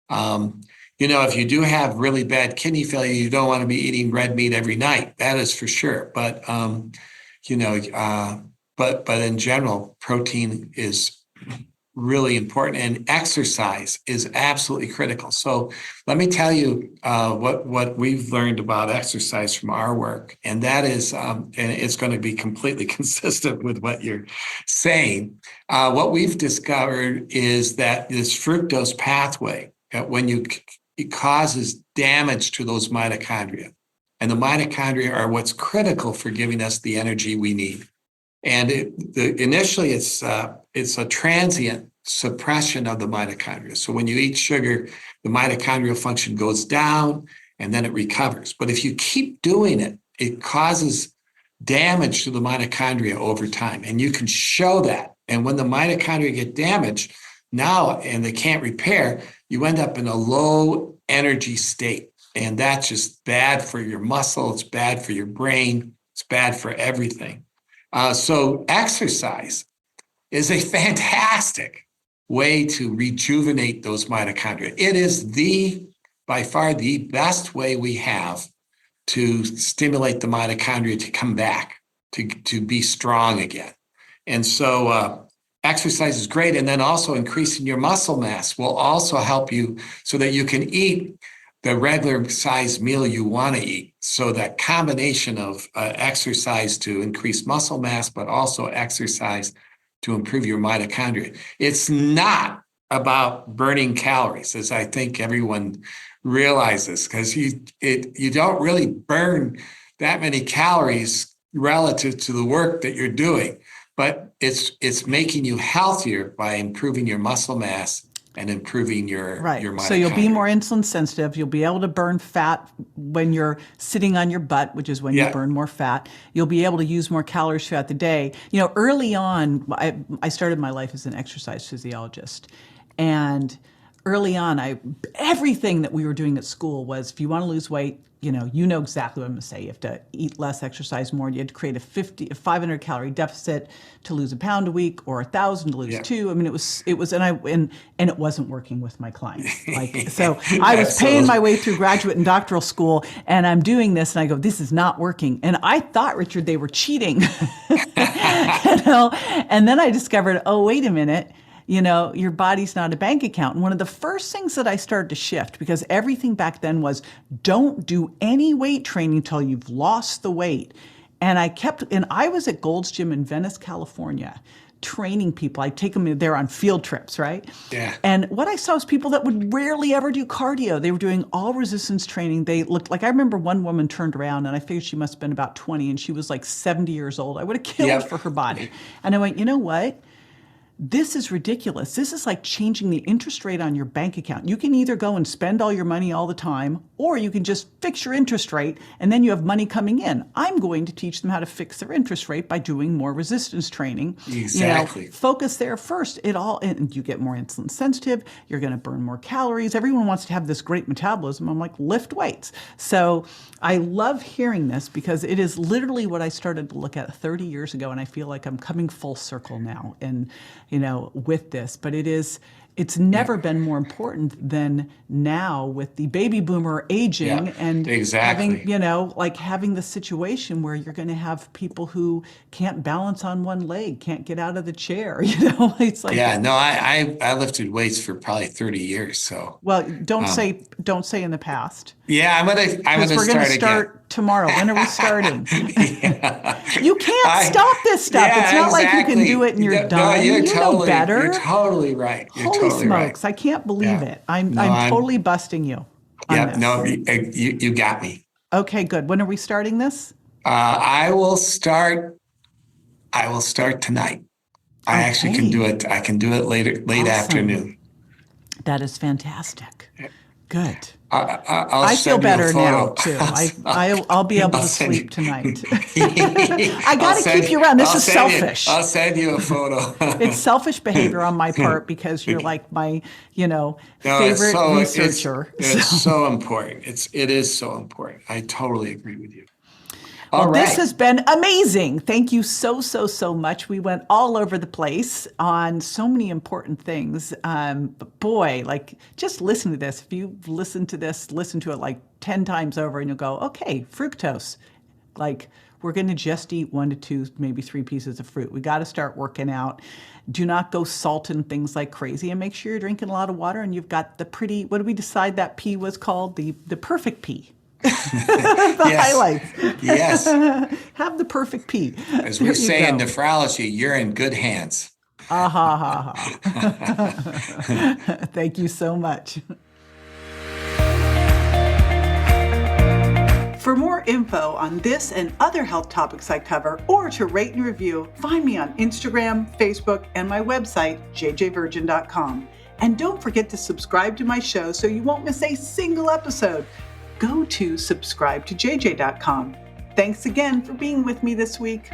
If you do have really bad kidney failure, you don't want to be eating red meat every night. That is for sure. But but in general, protein is really important, and exercise is absolutely critical. So let me tell you what we've learned about exercise from our work, and that is, and it's going to be completely consistent with what you're saying. What we've discovered is that this fructose pathway, it causes damage to those mitochondria, and the mitochondria are what's critical for giving us the energy we need. And initially, it's a transient suppression of the mitochondria. So when you eat sugar, the mitochondrial function goes down and then it recovers. But if you keep doing it, it causes damage to the mitochondria over time. And you can show that. And when the mitochondria get damaged now and they can't repair, you end up in a low energy state. And that's just bad for your muscle. It's bad for your brain. It's bad for everything. So exercise is a fantastic way to rejuvenate those mitochondria. It is by far the best way we have to stimulate the mitochondria to come back, to be strong again. And so exercise is great. And then also increasing your muscle mass will also help you so that you can eat the regular size meal you want to eat. So that combination of exercise to increase muscle mass, but also exercise to improve your mitochondria. It's not about burning calories, as I think everyone realizes, because you don't really burn that many calories relative to the work that you're doing, but it's making you healthier by improving your muscle mass and improving your mitochondria. So you'll be more insulin sensitive. You'll be able to burn fat when you're sitting on your butt, which is when you burn more fat. You'll be able to use more calories throughout the day. You know, early on, I started my life as an exercise physiologist. And early on, everything that we were doing at school was, if you want to lose weight, you know exactly what I'm going to say. You have to eat less, exercise more. You had to create a 500 calorie deficit to lose a pound a week, or 1,000 to lose 2. I mean, it was, and it wasn't working with my clients. So I was paying my way through graduate and doctoral school, and I'm doing this, and I go, this is not working. And I thought, Richard, they were cheating, And then I discovered, oh, wait a minute. Your body's not a bank account. And one of the first things that I started to shift, because everything back then was, don't do any weight training until you've lost the weight. And I was at Gold's Gym in Venice, California, training people. I'd take them there on field trips, right? Yeah. And what I saw was people that would rarely ever do cardio. They were doing all resistance training. They looked like, I remember one woman turned around, and I figured she must have been about 20, and she was like 70 years old. I would have killed for her body. And I went, you know what? This is ridiculous. This is like changing the interest rate on your bank account. You can either go and spend all your money all the time, or you can just fix your interest rate, and then you have money coming in. I'm going to teach them how to fix their interest rate by doing more resistance training. Exactly. Focus there first. And you get more insulin sensitive. You're going to burn more calories. Everyone wants to have this great metabolism. I'm like, lift weights. So I love hearing this, because it is literally what I started to look at 30 years ago, and I feel like I'm coming full circle now. And with this, but it's never been more important than now with the baby boomer aging and having the situation where you're going to have people who can't balance on one leg, can't get out of the chair. It's like, I lifted weights for probably 30 years. So don't say in the past. Yeah, I'm gonna start tomorrow. When are we starting? You can't stop this stuff. It's not like you can do it and you're done. No, you know better. You're totally right. Holy smokes! I can't believe it. I'm totally busting you. You got me. Okay, good. When are we starting this? I will start tonight. I actually can do it. I can do it late afternoon. That is fantastic. Good. I feel better now too. I'll be able to sleep tonight. I got to keep you around. This is selfish. I'll send you a photo. It's selfish behavior on my part, because you're like my, favorite researcher. It's so important. It is so important. I totally agree with you. This has been amazing. Thank you so, so, so much. We went all over the place on so many important things. But boy, just listen to this. If you listen to it like 10 times over, and you'll go, okay, fructose. We're going to just eat 1 to 2, maybe 3 pieces of fruit. We got to start working out. Do not go salting things like crazy, and make sure you're drinking a lot of water, and you've got the pretty, what did we decide that pea was called? The perfect pea. Highlights. Yes. Have the perfect pee. As we say in nephrology, you're in good hands. Thank you so much. For more info on this and other health topics I cover, or to rate and review, find me on Instagram, Facebook, and my website, jjvirgin.com. And don't forget to subscribe to my show so you won't miss a single episode. Go to subscribe to jj.com. Thanks again for being with me this week.